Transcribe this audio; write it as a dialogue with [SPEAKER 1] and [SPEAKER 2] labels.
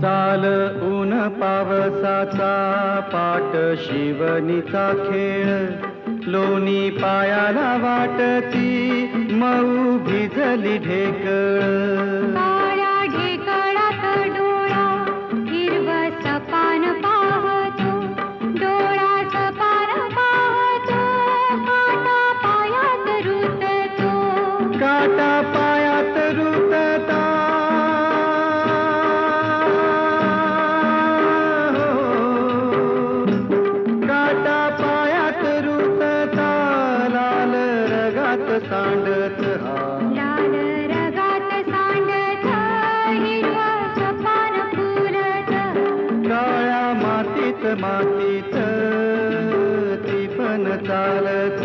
[SPEAKER 1] चाल ऊन पावसाचा पाट शिवणीचा खेळ लोणी पायाला वाटती मऊ भिजली ढेकळ
[SPEAKER 2] काळ्या ढेकळात डोळा हिरवं सपान पाहतो डोळा सपान पाहतो काटा पायात रुततो
[SPEAKER 1] काटा पायात रुतता काटा पायात रुतता लाल रगात सांडत हा
[SPEAKER 2] लाल रगात सांडत हिरवं सपान फुलत
[SPEAKER 1] काळ्या मातीत मातीत ती पण चालत